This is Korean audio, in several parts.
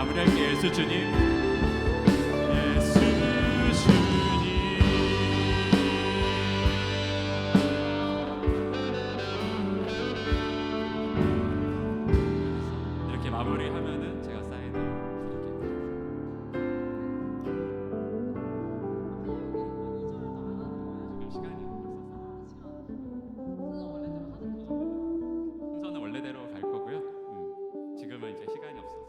마무리할게요. 예수 주님, 예수 주님. 이렇게 마무리하면은 제가 사인을 드릴게요. 지금 시간이 순서는 원래대로 갈 거고요. 지금은 이제 시간이 없어서.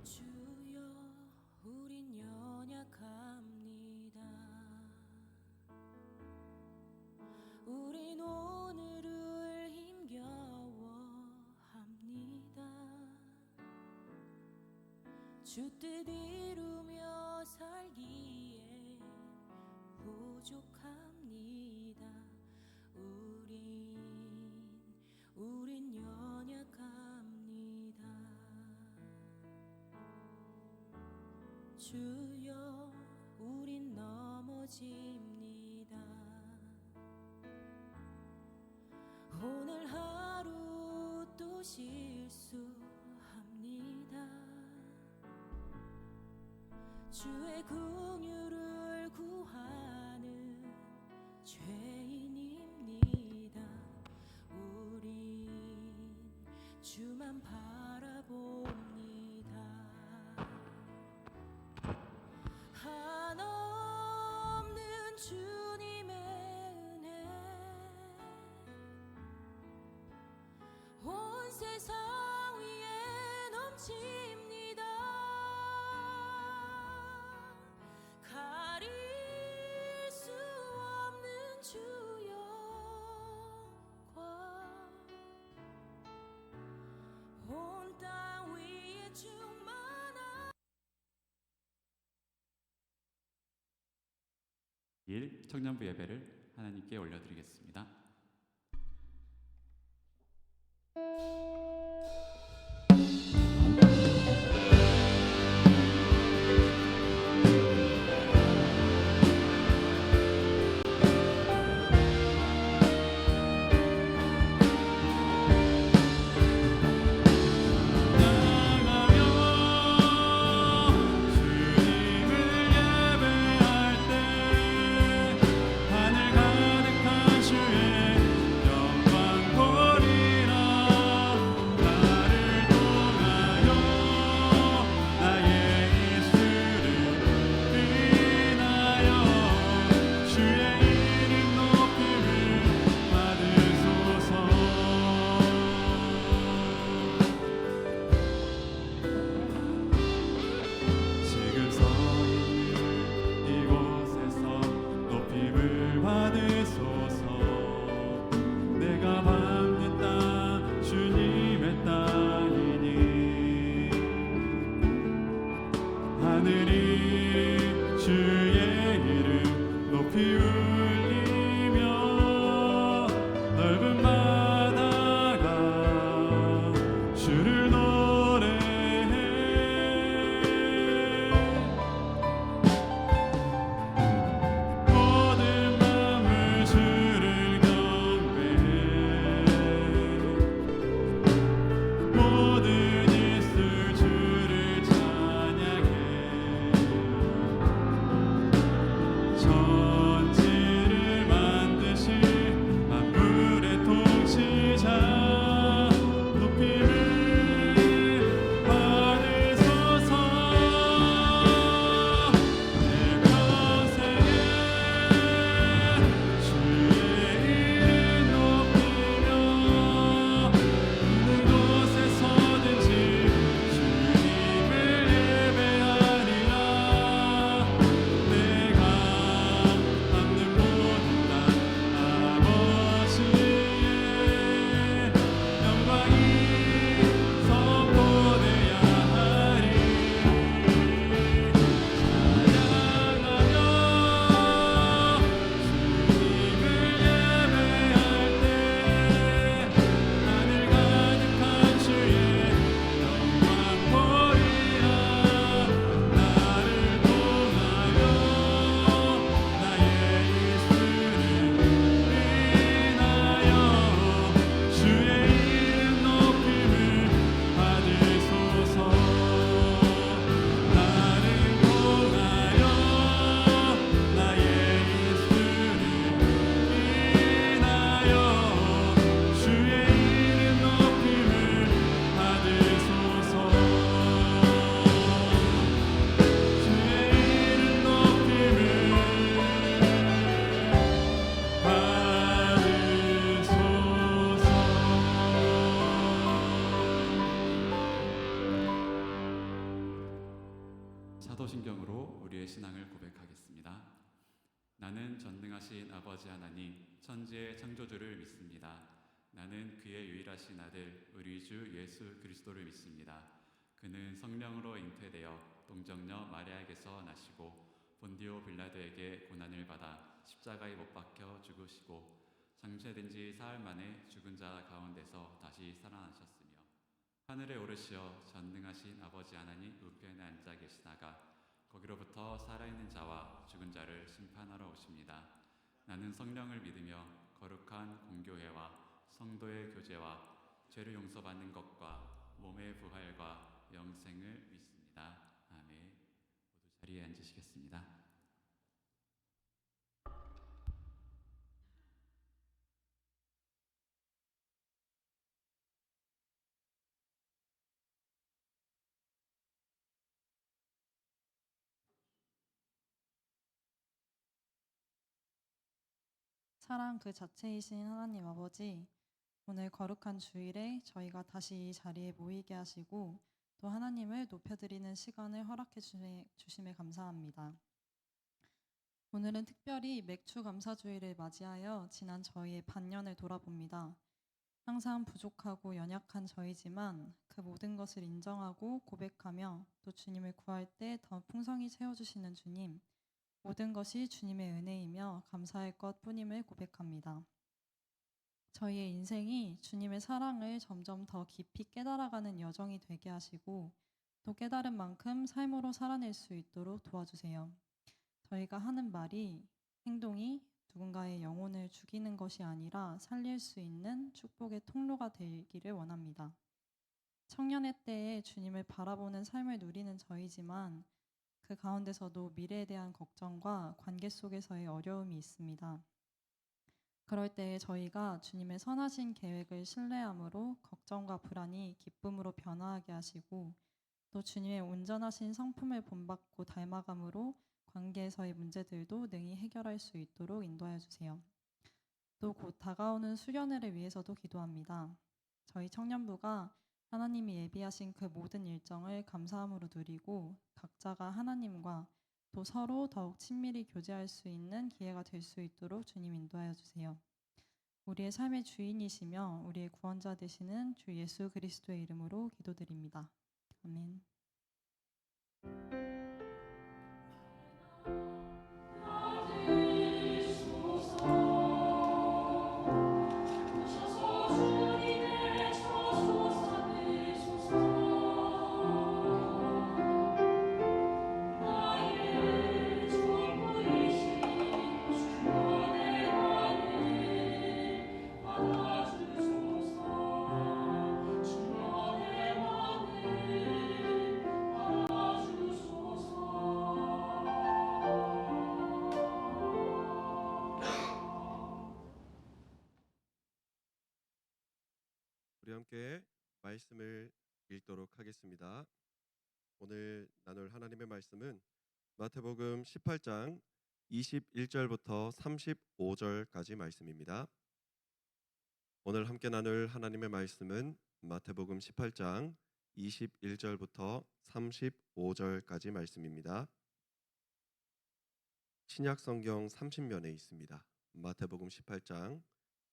주여, 우린 연약합니다. 우린 오늘을 힘겨워합니다. 주 뜻 이루며 살기에 부족합니다. 우린 연약합니다. 주여, 우린 넘어집니다. 오늘 하루 또 실수합니다. 주의 긍휼을 구하는 죄인입니다. 우린 주만 바라봅니다. 한없는 주님의 은혜 온 세상 위에 넘칩니다. 가릴 수 없는 주 영광 온 땅 위에 충만한 청년부 예배를 하나님께 올려드리겠습니다. 주님을 예배할 때 하늘 가득한 주의 신앙을 고백하겠습니다. 나는 전능하신 아버지 하나님, 천지의 창조주를 믿습니다. 나는 그의 유일하신 아들, 우리 주 예수 그리스도를 믿습니다. 그는 성령으로 잉태되어 동정녀 마리아에게서 나시고 본디오 빌라도에게 고난을 받아 십자가에 못 박혀 죽으시고 장세된 지 사흘 만에 죽은 자 가운데서 다시 살아나셨으며 하늘에 오르시어 전능하신 아버지 하나님 우편에 앉아 계시다가 거기로부터 살아있는 자와 죽은 자를 심판하러 오십니다. 나는 성령을 믿으며 거룩한 공교회와 성도의 교제와 죄를 용서받는 것과 몸의 부활과 영생을 믿습니다. 아멘. 모두 자리에 앉으시겠습니다. 사랑 그 자체이신 하나님 아버지, 오늘 거룩한 주일에 저희가 다시 이 자리에 모이게 하시고 또 하나님을 높여드리는 시간을 허락해 주심에 감사합니다. 오늘은 특별히 맥주 감사주일을 맞이하여 지난 저희의 반년을 돌아봅니다. 항상 부족하고 연약한 저희지만 그 모든 것을 인정하고 고백하며 또 주님을 구할 때 더 풍성히 채워주시는 주님, 모든 것이 주님의 은혜이며 감사할 것 뿐임을 고백합니다. 저희의 인생이 주님의 사랑을 점점 더 깊이 깨달아가는 여정이 되게 하시고 또 깨달은 만큼 삶으로 살아낼 수 있도록 도와주세요. 저희가 하는 말이, 행동이 누군가의 영혼을 죽이는 것이 아니라 살릴 수 있는 축복의 통로가 되기를 원합니다. 청년의 때에 주님을 바라보는 삶을 누리는 저희지만 그 가운데서도 미래에 대한 걱정과 관계 속에서의 어려움이 있습니다. 그럴 때 저희가 주님의 선하신 계획을 신뢰함으로 걱정과 불안이 기쁨으로 변화하게 하시고 또 주님의 온전하신 성품을 본받고 닮아감으로 관계에서의 문제들도 능히 해결할 수 있도록 인도하여 주세요. 또 곧 다가오는 수련회를 위해서도 기도합니다. 저희 청년부가 하나님이 예비하신 그 모든 일정을 감사함으로 누리고 각자가 하나님과 또 서로 더욱 친밀히 교제할 수 있는 기회가 될 수 있도록 주님 인도하여 주세요. 우리의 삶의 주인이시며 우리의 구원자 되시는 주 예수 그리스도의 이름으로 기도드립니다. 아멘. 우리 함께 말씀을 읽도록 하겠습니다. 오늘 나눌 하나님의 말씀은 마태복음 18장 21절부터 35절까지 말씀입니다. 오늘 함께 나눌 하나님의 말씀은 마태복음 18장 21절부터 35절까지 말씀입니다. 신약 성경 30면에 있습니다. 마태복음 18장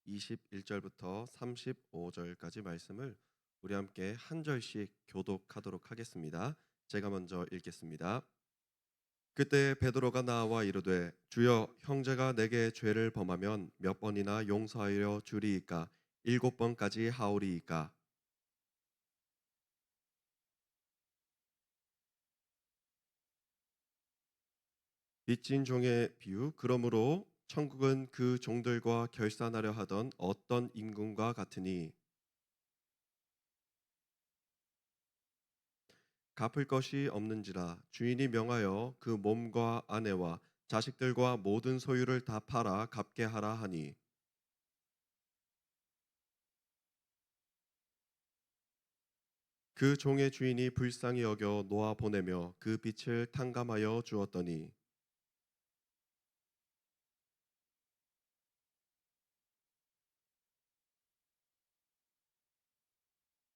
21절부터 35절까지 말씀을 우리 함께 한 절씩 교독하도록 하겠습니다. 제가 먼저 읽겠습니다. 그때 베드로가 나와 이르되 주여, 형제가 내게 죄를 범하면 몇 번이나 용서하여 주리이까? 7번까지 하오리이까? 빚진 종의 비유. 그러므로 천국은 그 종들과 결산하려 하던 어떤 임금과 같으니 갚을 것이 없는지라 주인이 명하여 그 몸과 아내와 자식들과 모든 소유를 다 팔아 갚게 하라 하니 그 종의 주인이 불쌍히 여겨 놓아 보내며 그 빚을 탕감하여 주었더니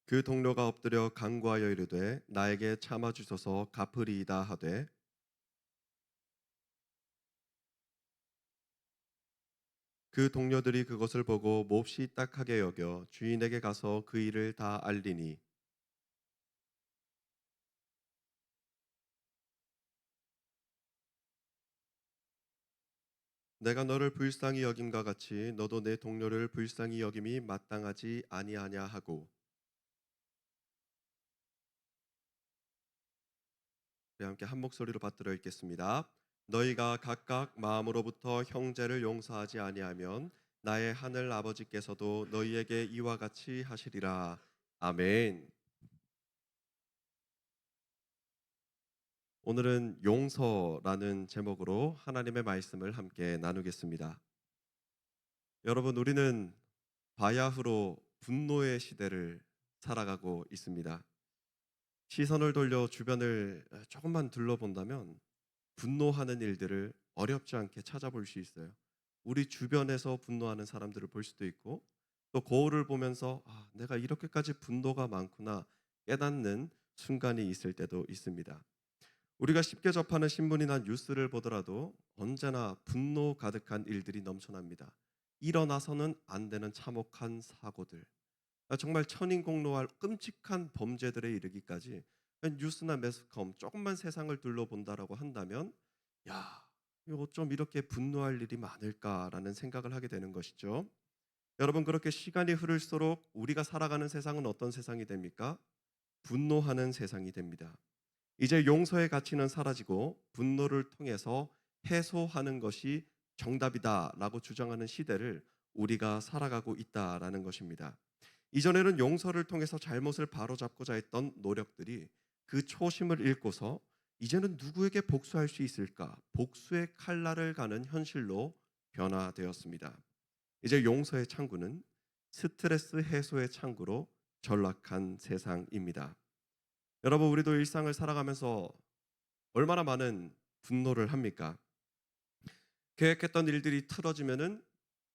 그 동료가 엎드려 간구하여 이르되 나에게 참아 주소서 갚으리이다 하되 그 동료들이 그것을 보고 몹시 딱하게 여겨 주인에게 가서 그 일을 다 알리니 내가 너를 불쌍히 여김과 같이 너도 내 동료를 불쌍히 여김이 마땅하지 아니하냐 하고. 우리 함께 한 목소리로 받들어 읽겠습니다. 너희가 각각 마음으로부터 형제를 용서하지 아니하면 나의 하늘 아버지께서도 너희에게 이와 같이 하시리라. 아멘. 오늘은 용서라는 제목으로 하나님의 말씀을 함께 나누겠습니다. 여러분, 우리는 바야흐로 분노의 시대를 살아가고 있습니다. 시선을 돌려 주변을 조금만 둘러본다면 분노하는 일들을 어렵지 않게 찾아볼 수 있어요. 우리 주변에서 분노하는 사람들을 볼 수도 있고, 또 거울을 보면서 내가 이렇게까지 분노가 많구나 깨닫는 순간이 있을 때도 있습니다. 우리가 쉽게 접하는 신문이나 뉴스를 보더라도 언제나 분노 가득한 일들이 넘쳐납니다. 일어나서는 안 되는 참혹한 사고들, 정말 천인공노할 끔찍한 범죄들에 이르기까지 뉴스나 매스컴 조금만 세상을 둘러본다라고 한다면 이거 좀 이렇게 분노할 일이 많을까라는 생각을 하게 되는 것이죠. 여러분, 그렇게 시간이 흐를수록 우리가 살아가는 세상은 어떤 세상이 됩니까? 분노하는 세상이 됩니다. 이제 용서의 가치는 사라지고 분노를 통해서 해소하는 것이 정답이다라고 주장하는 시대를 우리가 살아가고 있다라는 것입니다. 이전에는 용서를 통해서 잘못을 바로잡고자 했던 노력들이 그 초심을 잃고서 이제는 누구에게 복수할 수 있을까? 복수의 칼날을 가는 현실로 변화되었습니다. 이제 용서의 창구는 스트레스 해소의 창구로 전락한 세상입니다. 여러분, 우리도 일상을 살아가면서 얼마나 많은 분노를 합니까? 계획했던 일들이 틀어지면은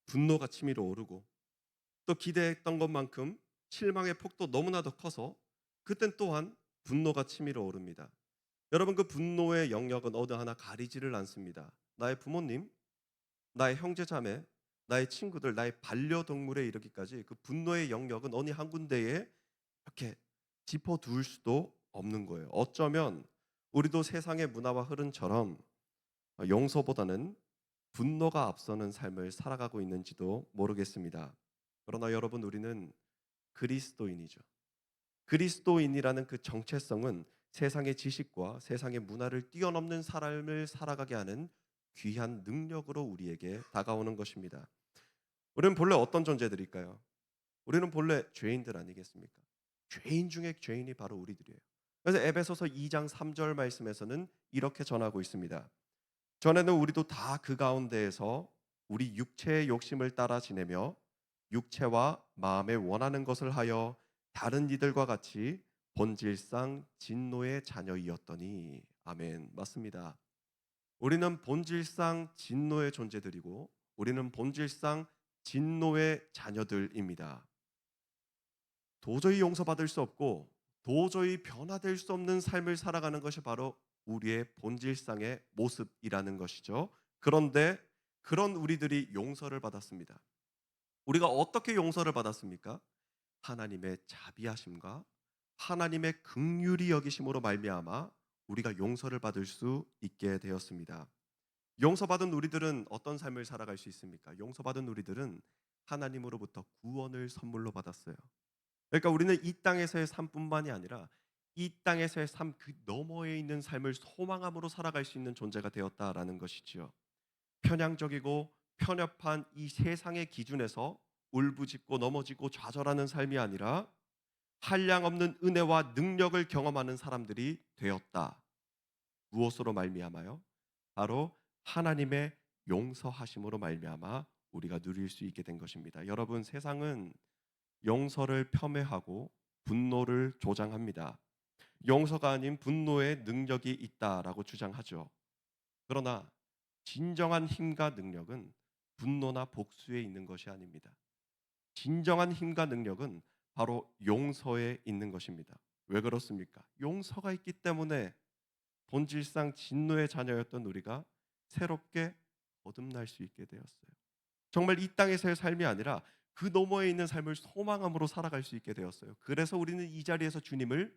분노가 치밀어 오르고, 또 기대했던 것만큼 실망의 폭도 너무나 더 커서 그땐 또한 분노가 치밀어 오릅니다. 여러분, 그 분노의 영역은 어느 하나 가리지를 않습니다. 나의 부모님, 나의 형제자매, 나의 친구들, 나의 반려동물에 이르기까지 그 분노의 영역은 어느 한 군데에 이렇게 짚어둘 수도 없는 거예요. 어쩌면 우리도 세상의 문화와 흐름처럼 용서보다는 분노가 앞서는 삶을 살아가고 있는지도 모르겠습니다. 그러나 여러분, 우리는 그리스도인이죠. 그리스도인이라는 그 정체성은 세상의 지식과 세상의 문화를 뛰어넘는 삶을 살아가게 하는 귀한 능력으로 우리에게 다가오는 것입니다. 우리는 본래 어떤 존재들일까요? 우리는 본래 죄인들 아니겠습니까? 죄인 중에 죄인이 바로 우리들이에요. 그래서 에베소서 2장 3절 말씀에서는 이렇게 전하고 있습니다. 전에는 우리도 다 그 가운데에서 우리 육체의 욕심을 따라 지내며 육체와 마음에 원하는 것을 하여 다른 이들과 같이 본질상 진노의 자녀이었더니. 아멘. 맞습니다. 우리는 본질상 진노의 존재들이고 우리는 본질상 진노의 자녀들입니다. 도저히 용서받을 수 없고 도저히 변화될 수 없는 삶을 살아가는 것이 바로 우리의 본질상의 모습이라는 것이죠. 그런데 그런 우리들이 용서를 받았습니다. 우리가 어떻게 용서를 받았습니까? 하나님의 자비하심과 하나님의 긍휼히 여기심으로 말미암아 우리가 용서를 받을 수 있게 되었습니다. 용서받은 우리들은 어떤 삶을 살아갈 수 있습니까? 용서받은 우리들은 하나님으로부터 구원을 선물로 받았어요. 그러니까 우리는 이 땅에서의 삶뿐만이 아니라 이 땅에서의 삶 그 너머에 있는 삶을 소망함으로 살아갈 수 있는 존재가 되었다라는 것이지요. 편향적이고 편협한 이 세상의 기준에서 울부짖고 넘어지고 좌절하는 삶이 아니라 한량없는 은혜와 능력을 경험하는 사람들이 되었다. 무엇으로 말미암아요? 바로 하나님의 용서하심으로 말미암아 우리가 누릴 수 있게 된 것입니다. 여러분, 세상은 용서를 폄훼하고 분노를 조장합니다. 용서가 아닌 분노의 능력이 있다라고 주장하죠. 그러나 진정한 힘과 능력은 분노나 복수에 있는 것이 아닙니다. 진정한 힘과 능력은 바로 용서에 있는 것입니다. 왜 그렇습니까? 용서가 있기 때문에 본질상 진노의 자녀였던 우리가 새롭게 거듭날 수 있게 되었어요. 정말 이 땅에서의 삶이 아니라 그 너머에 있는 삶을 소망함으로 살아갈 수 있게 되었어요. 그래서 우리는 이 자리에서 주님을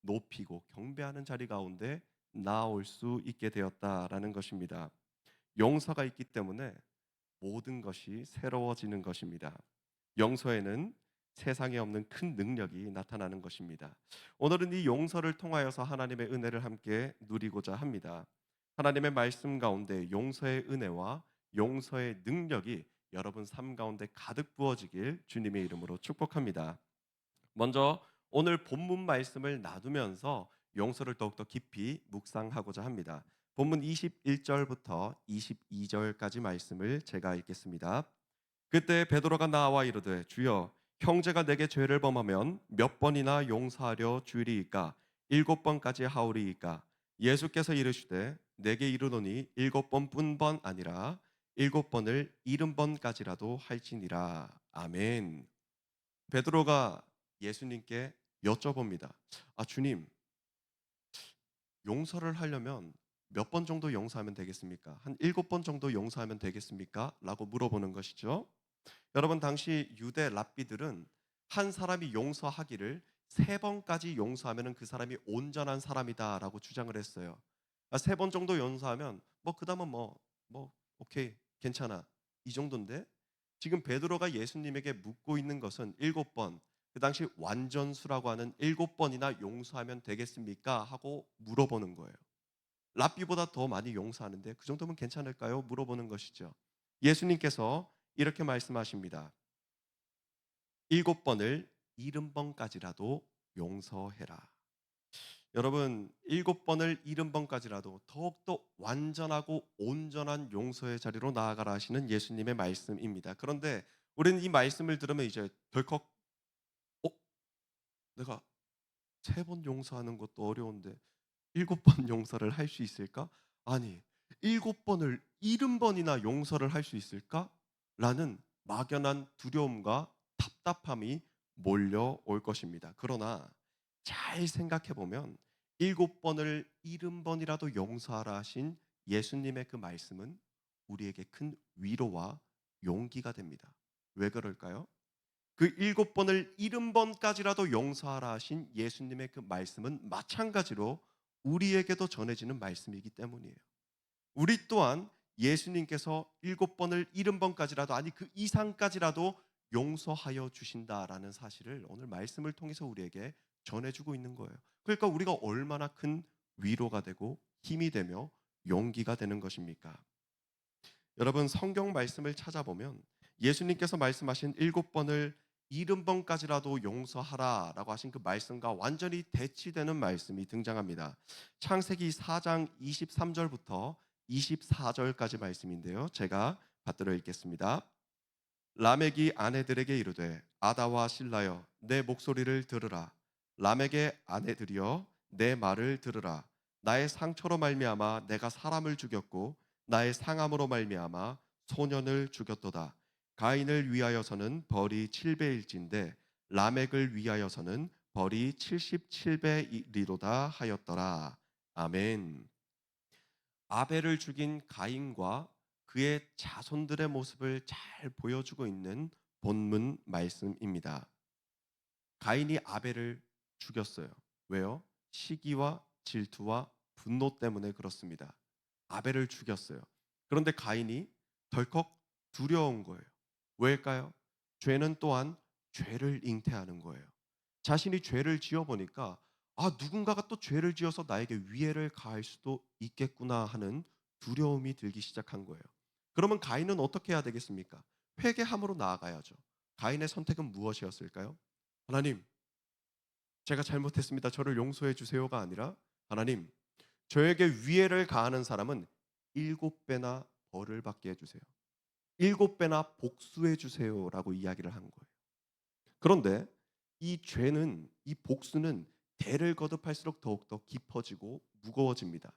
높이고 경배하는 자리 가운데 나아올 수 있게 되었다라는 것입니다. 용서가 있기 때문에 모든 것이 새로워지는 것입니다. 용서에는 세상에 없는 큰 능력이 나타나는 것입니다. 오늘은 이 용서를 통하여서 하나님의 은혜를 함께 누리고자 합니다. 하나님의 말씀 가운데 용서의 은혜와 용서의 능력이 여러분 삶 가운데 가득 부어지길 주님의 이름으로 축복합니다. 먼저 오늘 본문 말씀을 나누면서 용서를 더욱더 깊이 묵상하고자 합니다. 본문 21절부터 22절까지 말씀을 제가 읽겠습니다. 그때 베드로가 나와 이르되 주여 형제가 내게 죄를 범하면 몇 번이나 용서하려 주리이까 7번까지 하오리이까 예수께서 이르시되 내게 이르노니 7번뿐번 아니라 7번을 70번까지라도 할지니라. 아멘. 베드로가 예수님께 여쭤봅니다. 주님, 용서를 하려면 몇 번 정도 용서하면 되겠습니까? 한 7번 정도 용서하면 되겠습니까? 라고 물어보는 것이죠. 여러분, 당시 유대 랍비들은 한 사람이 용서하기를 3번까지 용서하면 그 사람이 온전한 사람이다라고 주장을 했어요. 3번 정도 용서하면 그 다음은 오케이, 괜찮아, 이 정도인데, 지금 베드로가 예수님에게 묻고 있는 것은 7번, 그 당시 완전수라고 하는 7번이나 용서하면 되겠습니까? 하고 물어보는 거예요. 랍비보다 더 많이 용서하는데 그 정도면 괜찮을까요? 물어보는 것이죠. 예수님께서 이렇게 말씀하십니다. 7번을 70번까지라도 용서해라. 여러분, 7번을 70번까지라도 더욱더 완전하고 온전한 용서의 자리로 나아가라 하시는 예수님의 말씀입니다. 그런데 우리는 이 말씀을 들으면 이제 덜컥 내가 3번 용서하는 것도 어려운데 7번 용서를 할 수 있을까? 아니, 7번을 70번이나 용서를 할 수 있을까? 라는 막연한 두려움과 답답함이 몰려올 것입니다. 그러나 잘 생각해 보면 7번을 70번이라도 용서하라 하신 예수님의 그 말씀은 우리에게 큰 위로와 용기가 됩니다. 왜 그럴까요? 그 7번을 70번까지라도 용서하라 하신 예수님의 그 말씀은 마찬가지로 우리에게도 전해지는 말씀이기 때문이에요. 우리 또한 예수님께서 7번을 70번까지라도 아니 그 이상까지라도 용서하여 주신다라는 사실을 오늘 말씀을 통해서 우리에게 전해주고 있는 거예요. 그러니까 우리가 얼마나 큰 위로가 되고 힘이 되며 용기가 되는 것입니까? 여러분, 성경 말씀을 찾아보면 예수님께서 말씀하신 7번을 70번까지라도 용서하라라고 하신 그 말씀과 완전히 대치되는 말씀이 등장합니다. 창세기 4장 23절부터 24절까지 말씀인데요. 제가 받들어 읽겠습니다. 라멕이 아내들에게 이르되 아다와 실라여 내 목소리를 들으라. 라멕의 아내들이여 내 말을 들으라. 나의 상처로 말미암아 내가 사람을 죽였고 나의 상함으로 말미암아 소년을 죽였도다. 가인을 위하여서는 벌이 7배일진데 라멕을 위하여서는 벌이 77배이리로다 하였더라. 아멘. 아벨을 죽인 가인과 그의 자손들의 모습을 잘 보여주고 있는 본문 말씀입니다. 가인이 아벨을 죽였어요. 왜요? 시기와 질투와 분노 때문에 그렇습니다. 아벨을 죽였어요. 그런데 가인이 덜컥 두려운 거예요. 왜일까요? 죄는 또한 죄를 잉태하는 거예요. 자신이 죄를 지어보니까 누군가가 또 죄를 지어서 나에게 위해를 가할 수도 있겠구나 하는 두려움이 들기 시작한 거예요. 그러면 가인은 어떻게 해야 되겠습니까? 회개함으로 나아가야죠. 가인의 선택은 무엇이었을까요? 하나님, 제가 잘못했습니다. 저를 용서해 주세요가 아니라 하나님, 저에게 위해를 가하는 사람은 7배나 벌을 받게 해주세요. 7배나 복수해 주세요라고 이야기를 한 거예요. 그런데 이 죄는, 이 복수는 대를 거듭할수록 더욱더 깊어지고 무거워집니다.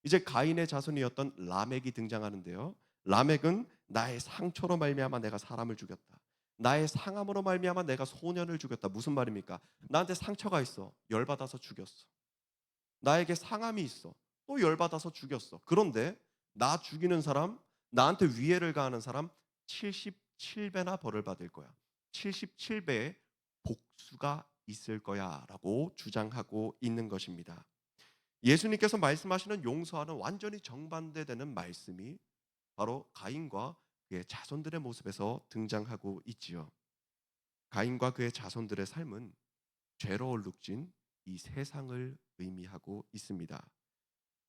이제 가인의 자손이었던 라멕이 등장하는데요. 라멕은 나의 상처로 말미암아 내가 사람을 죽였다. 나의 상함으로 말미암아 내가 소년을 죽였다. 무슨 말입니까? 나한테 상처가 있어. 열받아서 죽였어. 나에게 상함이 있어. 또 열받아서 죽였어. 그런데 나 죽이는 사람, 나한테 위해를 가하는 사람 77배나 벌을 받을 거야. 77배의 복수가 있을 거야 라고 주장하고 있는 것입니다. 예수님께서 말씀하시는 용서와는 완전히 정반대되는 말씀이 바로 가인과 그의 자손들의 모습에서 등장하고 있지요. 가인과 그의 자손들의 삶은 죄로 얼룩진 이 세상을 의미하고 있습니다.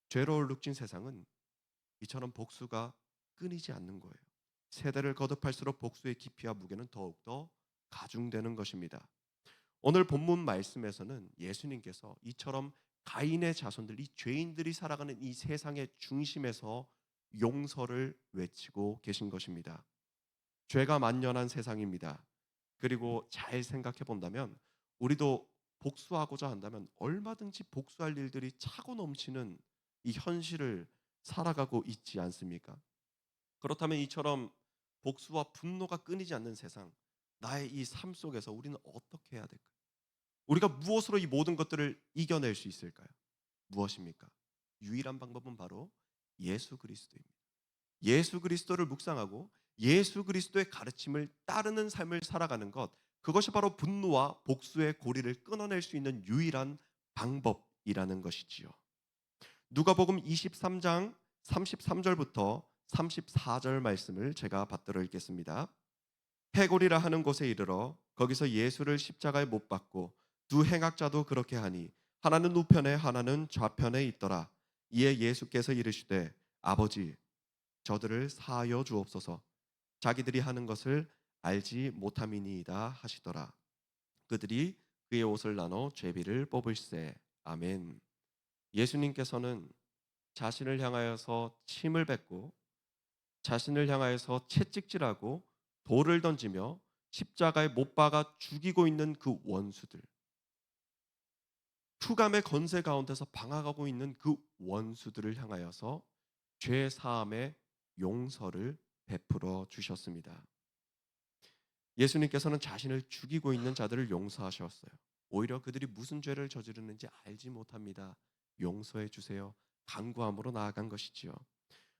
죄로 얼룩진 세상은 이처럼 복수가 끊이지 않는 거예요. 세대를 거듭할수록 복수의 깊이와 무게는 더욱더 가중되는 것입니다. 오늘 본문 말씀에서는 예수님께서 이처럼 가인의 자손들, 이 죄인들이 살아가는 이 세상의 중심에서 용서를 외치고 계신 것입니다. 죄가 만연한 세상입니다. 그리고 잘 생각해 본다면 우리도 복수하고자 한다면 얼마든지 복수할 일들이 차고 넘치는 이 현실을 살아가고 있지 않습니까? 그렇다면 이처럼 복수와 분노가 끊이지 않는 세상, 나의 이 삶 속에서 우리는 어떻게 해야 될까요? 우리가 무엇으로 이 모든 것들을 이겨낼 수 있을까요? 무엇입니까? 유일한 방법은 바로 예수 그리스도입니다. 예수 그리스도를 묵상하고 예수 그리스도의 가르침을 따르는 삶을 살아가는 것, 그것이 바로 분노와 복수의 고리를 끊어낼 수 있는 유일한 방법이라는 것이지요. 누가복음 23장 33절부터 34절 말씀을 제가 받들어 읽겠습니다. 해골이라 하는 곳에 이르러 거기서 예수를 십자가에 못 박고 두 행악자도 그렇게 하니 하나는 우편에 하나는 좌편에 있더라. 이에 예수께서 이르시되 아버지 저들을 사하여 주옵소서. 자기들이 하는 것을 알지 못함이니이다 하시더라. 그들이 그의 옷을 나눠 죄비를 뽑을세. 아멘. 예수님께서는 자신을 향하여서 침을 뱉고 자신을 향하여서 채찍질하고 돌을 던지며 십자가에 못 박아 죽이고 있는 그 원수들, 흑암의 건세 가운데서 방황하고 있는 그 원수들을 향하여서 죄 사함의 용서를 베풀어 주셨습니다. 예수님께서는 자신을 죽이고 있는 자들을 용서하셨어요. 오히려 그들이 무슨 죄를 저지르는지 알지 못합니다. 용서해 주세요. 간구함으로 나아간 것이지요.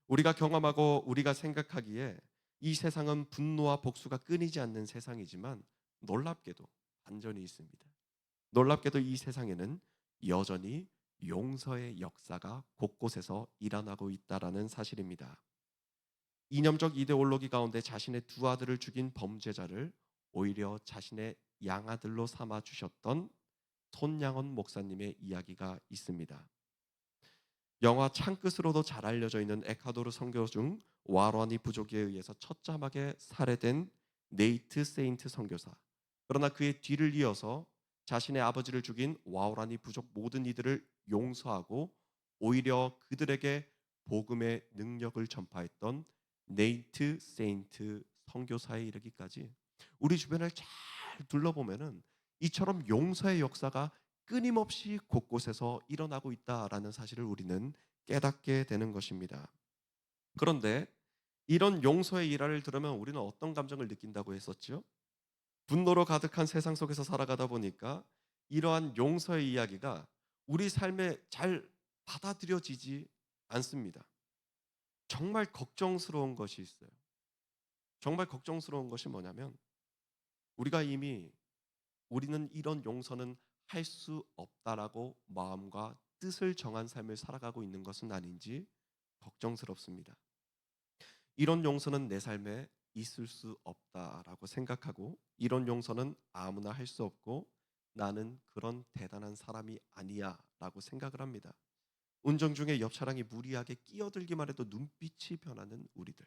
우리가 경험하고 우리가 생각하기에 이 세상은 분노와 복수가 끊이지 않는 세상이지만 놀랍게도 반전이 있습니다. 놀랍게도 이 세상에는 여전히 용서의 역사가 곳곳에서 일어나고 있다라는 사실입니다. 이념적 이데올로기 가운데 자신의 두 아들을 죽인 범죄자를 오히려 자신의 양아들로 삼아 주셨던 손양원 목사님의 이야기가 있습니다. 영화 창끝으로도 잘 알려져 있는 에콰도르 선교 중 와라니 부족에 의해서 처참하게 살해된 네이트 세인트 선교사. 그러나 그의 뒤를 이어서 자신의 아버지를 죽인 와라니 부족 모든 이들을 용서하고 오히려 그들에게 복음의 능력을 전파했던 네이트 세인트 선교사에 이르기까지 우리 주변을 잘 둘러보면은 이처럼 용서의 역사가 끊임없이 곳곳에서 일어나고 있다라는 사실을 우리는 깨닫게 되는 것입니다. 그런데 이런 용서의 일화를 들으면 우리는 어떤 감정을 느낀다고 했었죠? 분노로 가득한 세상 속에서 살아가다 보니까 이러한 용서의 이야기가 우리 삶에 잘 받아들여지지 않습니다. 정말 걱정스러운 것이 있어요. 정말 걱정스러운 것이 뭐냐면 우리가 이미 우리는 이런 용서는 할 수 없다라고 마음과 뜻을 정한 삶을 살아가고 있는 것은 아닌지 걱정스럽습니다. 이런 용서는 내 삶에 있을 수 없다라고 생각하고 이런 용서는 아무나 할 수 없고 나는 그런 대단한 사람이 아니야 라고 생각을 합니다. 운전 중에 옆 차량이 무리하게 끼어들기만 해도 눈빛이 변하는 우리들,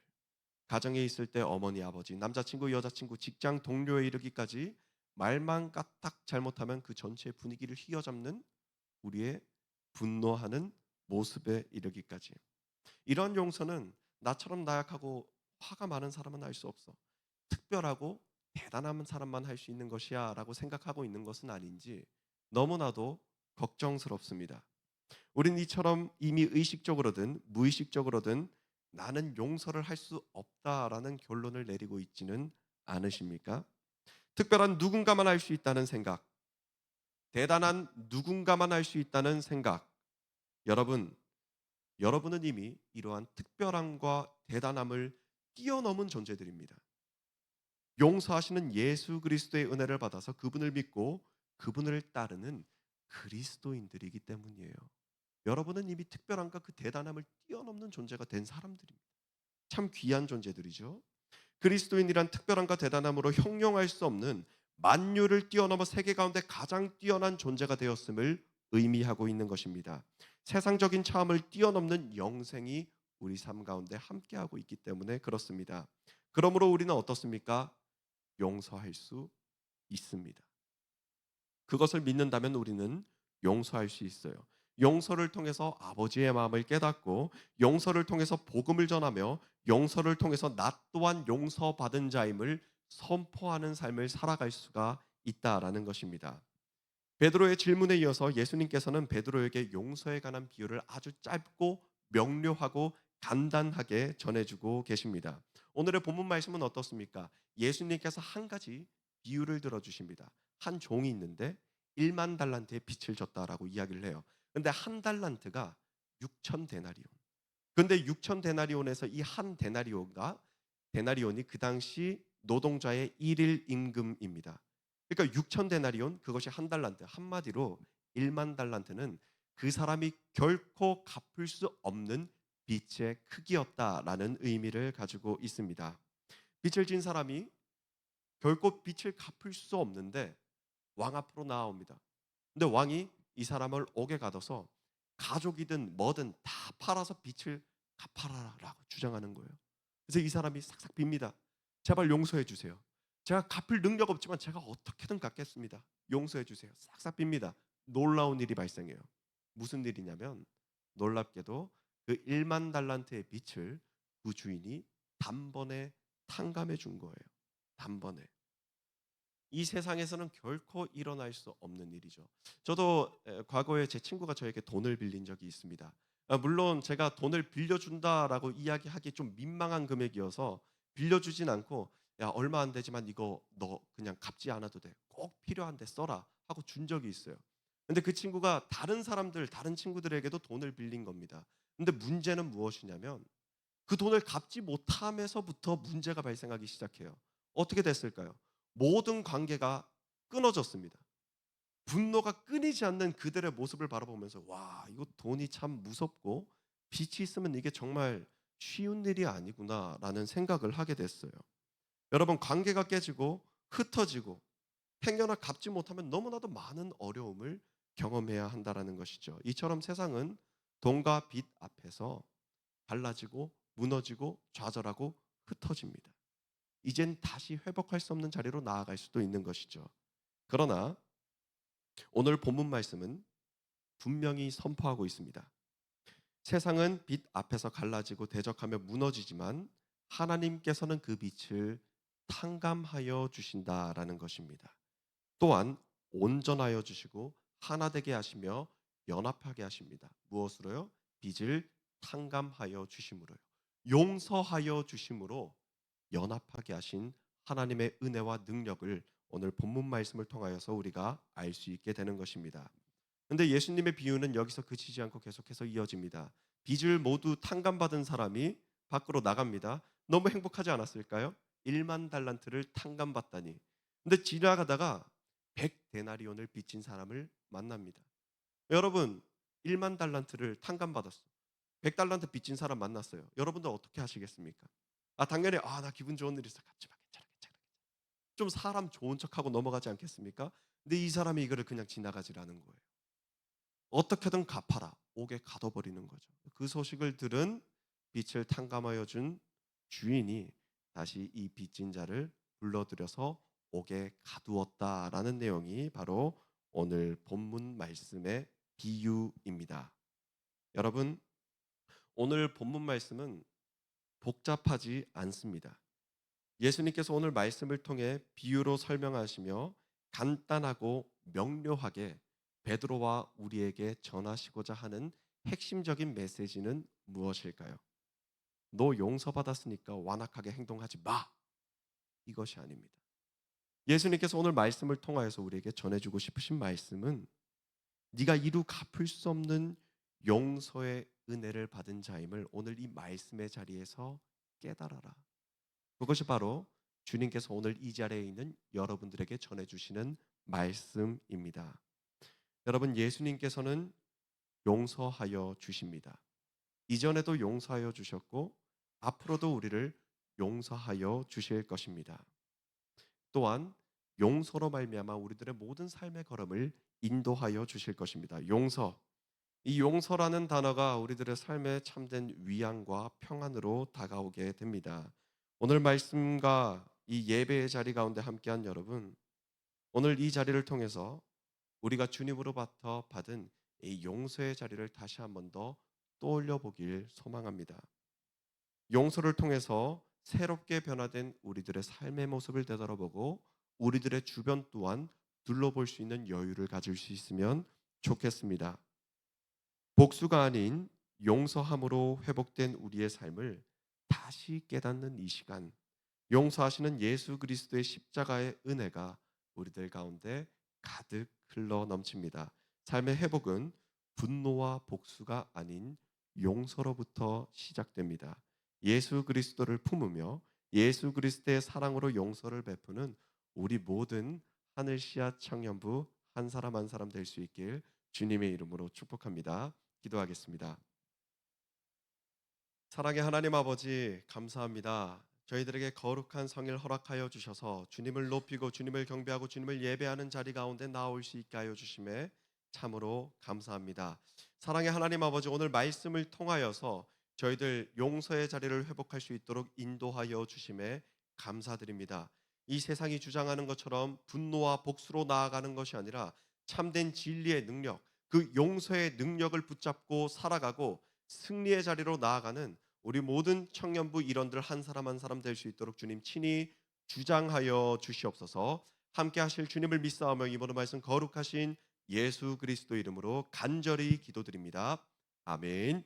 가정에 있을 때 어머니, 아버지, 남자친구, 여자친구, 직장 동료에 이르기까지 말만 까딱 잘못하면 그 전체 분위기를 휘어잡는 우리의 분노하는 모습에 이르기까지. 이런 용서는 나처럼 나약하고 화가 많은 사람은 할 수 없어, 특별하고 대단한 사람만 할 수 있는 것이야 라고 생각하고 있는 것은 아닌지 너무나도 걱정스럽습니다. 우린 이처럼 이미 의식적으로든 무의식적으로든 나는 용서를 할 수 없다라는 결론을 내리고 있지는 않으십니까? 특별한 누군가만 할 수 있다는 생각, 대단한 누군가만 할 수 있다는 생각, 여러분은 이미 이러한 특별함과 대단함을 뛰어넘은 존재들입니다. 용서하시는 예수 그리스도의 은혜를 받아서 그분을 믿고 그분을 따르는 그리스도인들이기 때문이에요. 여러분은 이미 특별함과 그 대단함을 뛰어넘는 존재가 된 사람들입니다. 참 귀한 존재들이죠. 그리스도인이란 특별함과 대단함으로 형용할 수 없는 만유를 뛰어넘어 세계 가운데 가장 뛰어난 존재가 되었음을 의미하고 있는 것입니다. 세상적인 차원을 뛰어넘는 영생이 우리 삶 가운데 함께하고 있기 때문에 그렇습니다. 그러므로 우리는 어떻습니까? 용서할 수 있습니다. 그것을 믿는다면 우리는 용서할 수 있어요. 용서를 통해서 아버지의 마음을 깨닫고 용서를 통해서 복음을 전하며 용서를 통해서 나 또한 용서받은 자임을 선포하는 삶을 살아갈 수가 있다라는 것입니다. 베드로의 질문에 이어서 예수님께서는 베드로에게 용서에 관한 비유를 아주 짧고 명료하고 간단하게 전해주고 계십니다. 오늘의 본문 말씀은 어떻습니까? 예수님께서 한 가지 비유를 들어주십니다. 한 종이 있는데 1만 달란트의 빚을 졌다라고 이야기를 해요. 근데 한 달란트가 6천 데나리온. 근데 6천 데나리온에서 이 한 데나리온이 그 당시 노동자의 1일 임금입니다. 그러니까 6천 데나리온, 그것이 한 달란트. 한마디로 1만 달란트는 그 사람이 결코 갚을 수 없는 빚의 크기였다라는 의미를 가지고 있습니다. 빚을 진 사람이 결코 빚을 갚을 수 없는데 왕 앞으로 나옵니다. 근데 왕이 이 사람을 옥에 가둬서 가족이든 뭐든 다 팔아서 빚을 갚아라라고 주장하는 거예요. 그래서 이 사람이 싹싹 빕니다. 제발 용서해 주세요. 제가 갚을 능력 없지만 제가 어떻게든 갚겠습니다. 용서해 주세요. 싹싹 빕니다. 놀라운 일이 발생해요. 무슨 일이냐면 놀랍게도 그 1만 달란트의 빚을 그 주인이 단번에 탕감해 준 거예요. 단번에. 이 세상에서는 결코 일어날 수 없는 일이죠. 저도 과거에 제 친구가 저에게 돈을 빌린 적이 있습니다. 물론 제가 돈을 빌려준다라고 이야기하기 좀 민망한 금액이어서 빌려주진 않고 야 얼마 안 되지만 이거 너 그냥 갚지 않아도 돼. 꼭 필요한데 써라 하고 준 적이 있어요. 근데 그 친구가 다른 친구들에게도 돈을 빌린 겁니다. 근데 문제는 무엇이냐면 그 돈을 갚지 못함에서부터 문제가 발생하기 시작해요. 어떻게 됐을까요? 모든 관계가 끊어졌습니다. 분노가 끊이지 않는 그들의 모습을 바라보면서 와, 이거 돈이 참 무섭고 빚이 있으면 이게 정말 쉬운 일이 아니구나라는 생각을 하게 됐어요. 여러분, 관계가 깨지고 흩어지고 행여나 갚지 못하면 너무나도 많은 어려움을 경험해야 한다라는 것이죠. 이처럼 세상은 돈과 빚 앞에서 갈라지고 무너지고 좌절하고 흩어집니다. 이젠 다시 회복할 수 없는 자리로 나아갈 수도 있는 것이죠. 그러나 오늘 본문 말씀은 분명히 선포하고 있습니다. 세상은 빛 앞에서 갈라지고 대적하며 무너지지만 하나님께서는 그 빛을 탕감하여 주신다라는 것입니다. 또한 온전하여 주시고 하나 되게 하시며 연합하게 하십니다. 무엇으로요? 빛을 탕감하여 주심으로요. 용서하여 주심으로 연합하게 하신 하나님의 은혜와 능력을 오늘 본문 말씀을 통하여서 우리가 알 수 있게 되는 것입니다. 근데 예수님의 비유는 여기서 그치지 않고 계속해서 이어집니다. 빚을 모두 탕감받은 사람이 밖으로 나갑니다. 너무 행복하지 않았을까요? 1만 달란트를 탕감받다니. 근데 지나가다가 100데나리온을 빚진 사람을 만납니다. 여러분, 1만 달란트를 탕감받았어. 100달란트 빚진 사람 만났어요. 여러분들 어떻게 하시겠습니까? 당연히 나 기분 좋은 일 있어. 갚지 마. 괜찮아. 좀 사람 좋은 척하고 넘어가지 않겠습니까? 근데 이 사람이 이거를 그냥 지나가지라는 거예요. 어떻게든 갚아라. 옥에 가둬버리는 거죠. 그 소식을 들은 빚을 탕감하여 준 주인이 다시 이 빚진 자를 불러들여서 옥에 가두었다라는 내용이 바로 오늘 본문 말씀의 비유입니다. 여러분, 오늘 본문 말씀은 복잡하지 않습니다. 예수님께서 오늘 말씀을 통해 비유로 설명하시며 간단하고 명료하게 베드로와 우리에게 전하시고자 하는 핵심적인 메시지는 무엇일까요? 너 용서받았으니까 완악하게 행동하지 마. 이것이 아닙니다. 예수님께서 오늘 말씀을 통하여서 우리에게 전해주고 싶으신 말씀은 네가 이루 갚을 수 없는 용서의 은혜를 받은 자임을 오늘 이 말씀의 자리에서 깨달아라. 그것이 바로 주님께서 오늘 이 자리에 있는 여러분들에게 전해주시는 말씀입니다. 여러분, 예수님께서는 용서하여 주십니다. 이전에도 용서하여 주셨고 앞으로도 우리를 용서하여 주실 것입니다. 또한 용서로 말미암아 우리들의 모든 삶의 걸음을 인도하여 주실 것입니다. 용서. 이 용서라는 단어가 우리들의 삶에 참된 위안과 평안으로 다가오게 됩니다. 오늘 말씀과 이 예배의 자리 가운데 함께한 여러분, 오늘 이 자리를 통해서 우리가 주님으로부터 받은 이 용서의 자리를 다시 한 번 더 떠올려 보길 소망합니다. 용서를 통해서 새롭게 변화된 우리들의 삶의 모습을 되돌아보고 우리들의 주변 또한 둘러볼 수 있는 여유를 가질 수 있으면 좋겠습니다. 복수가 아닌 용서함으로 회복된 우리의 삶을 다시 깨닫는 이 시간, 용서하시는 예수 그리스도의 십자가의 은혜가 우리들 가운데 가득 흘러 넘칩니다. 삶의 회복은 분노와 복수가 아닌 용서로부터 시작됩니다. 예수 그리스도를 품으며 예수 그리스도의 사랑으로 용서를 베푸는 우리 모든 하늘 씨앗 청년부 한 사람 한 사람 될 수 있길 주님의 이름으로 축복합니다. 기도하겠습니다. 사랑의 하나님 아버지, 감사합니다. 저희들에게 거룩한 성일 허락하여 주셔서 주님을 높이고 주님을 경배하고 주님을 예배하는 자리 가운데 나올 수 있게 하여 주심에 참으로 감사합니다. 사랑의 하나님 아버지, 오늘 말씀을 통하여서 저희들 용서의 자리를 회복할 수 있도록 인도하여 주심에 감사드립니다. 이 세상이 주장하는 것처럼 분노와 복수로 나아가는 것이 아니라 참된 진리의 능력, 그 용서의 능력을 붙잡고 살아가고 승리의 자리로 나아가는 우리 모든 청년부 일원들 한 사람 한 사람 될 수 있도록 주님 친히 주장하여 주시옵소서. 함께 하실 주님을 믿사오며 이 모든 말씀 거룩하신 예수 그리스도 이름으로 간절히 기도드립니다. 아멘.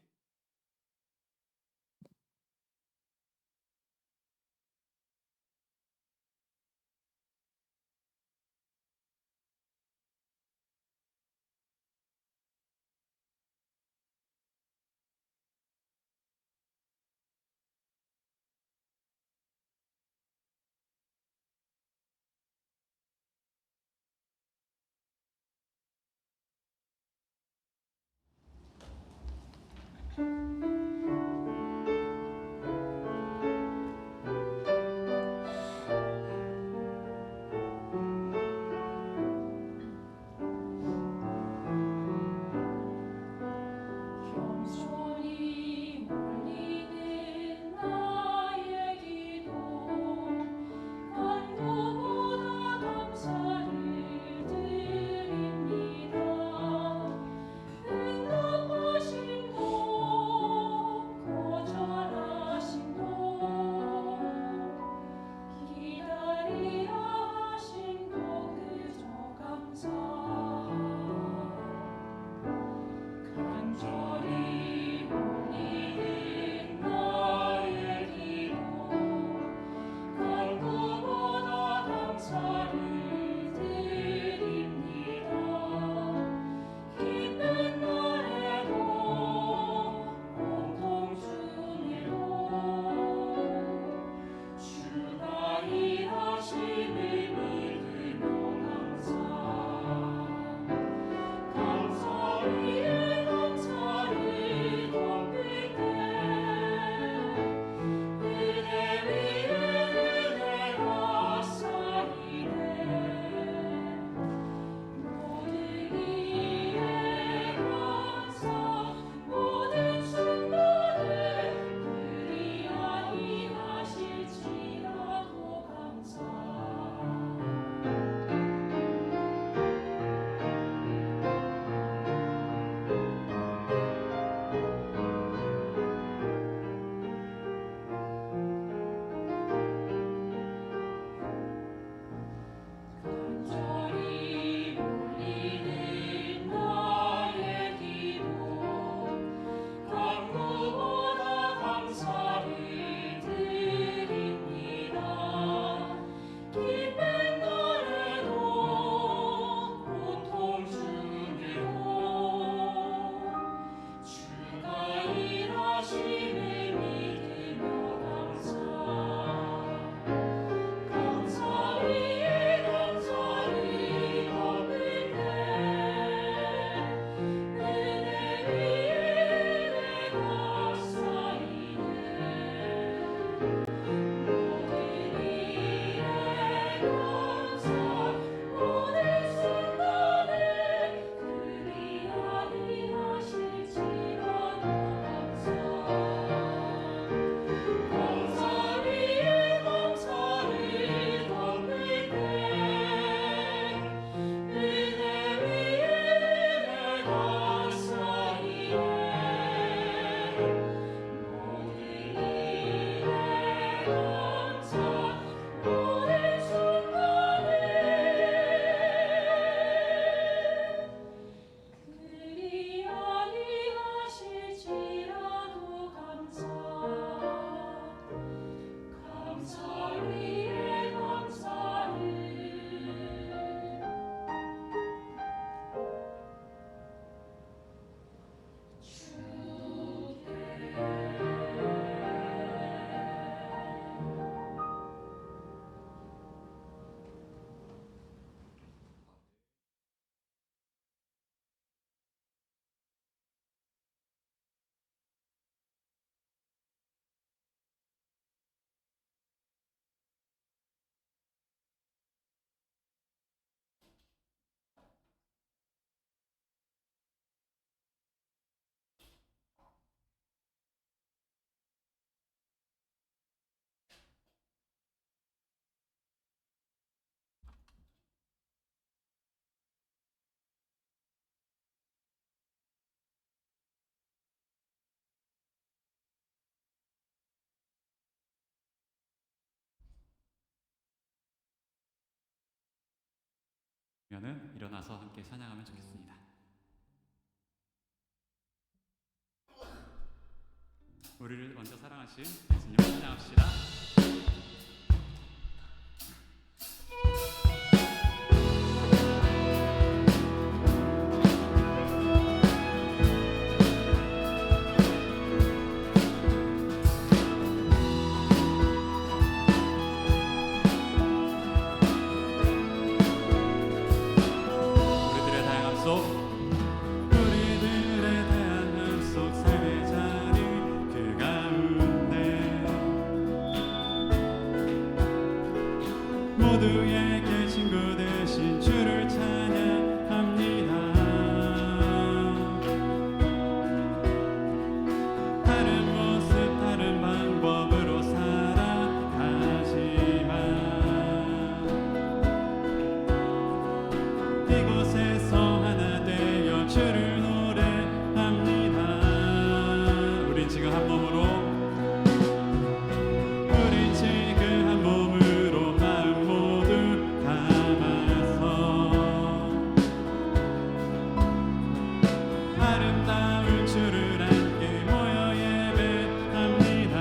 그러면은 일어나서 함께 찬양하면 좋겠습니다. 우리를 먼저 사랑하신 예수님을 찬양합시다. 모두에게 친구 되신 주를 찬양합니다. 다른 모습 다른 방법으로 살아가지만 이곳에서 하나 되어 주를 노래합니다. 우린 지금 한 몸으로 우린 지금 한 몸으로 마음 모두 담아서 아름다운 주를 함께 모여 예배합니다.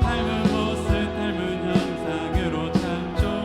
닮은 모습 닮은 형상으로 창조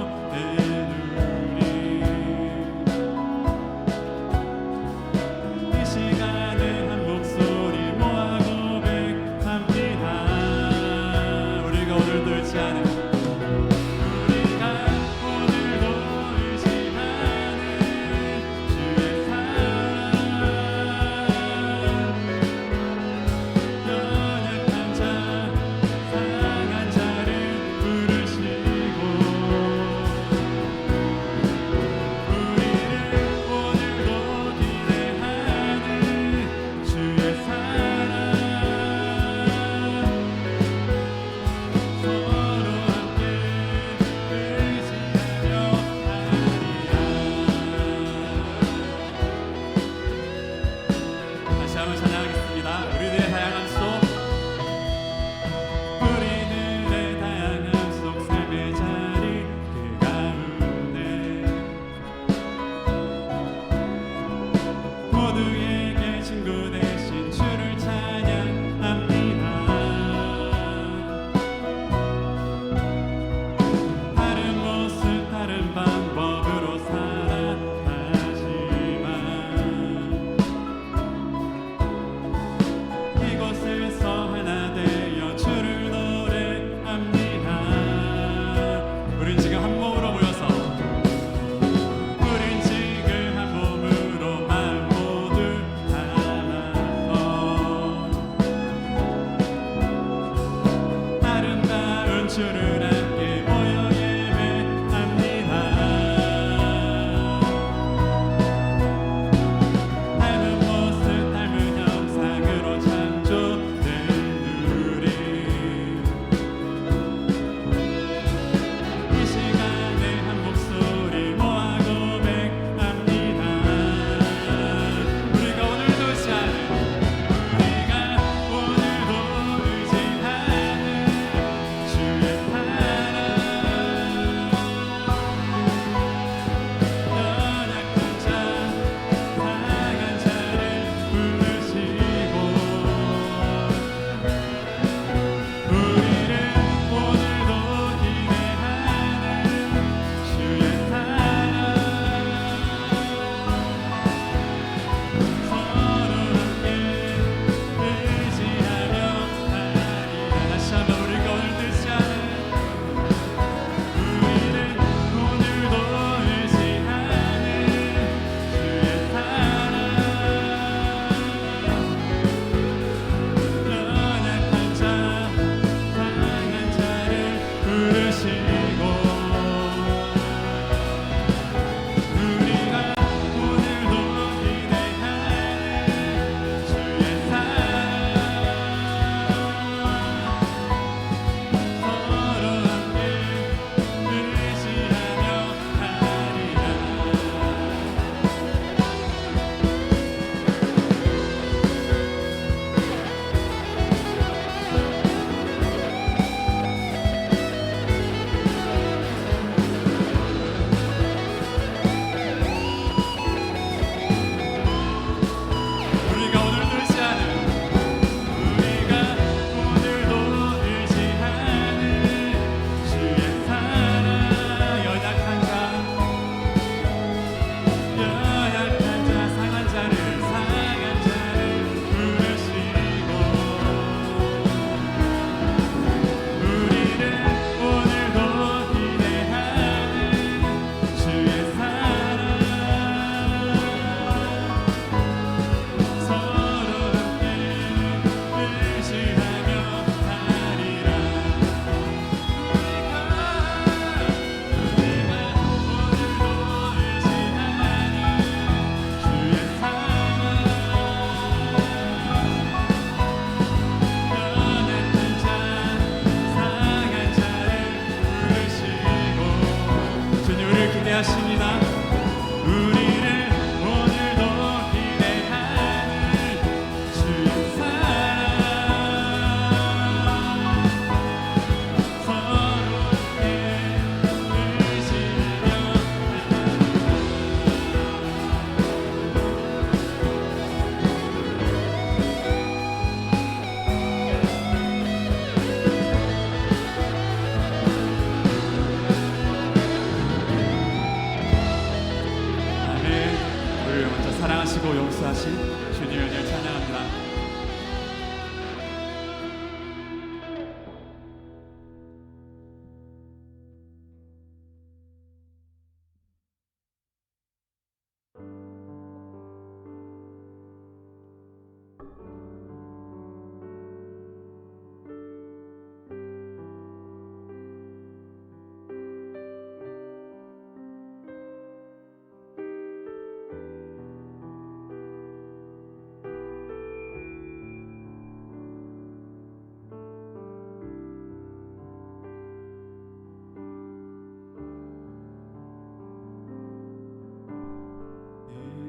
사랑하시고 용서하신 주님의 은혜를 찬양합니다.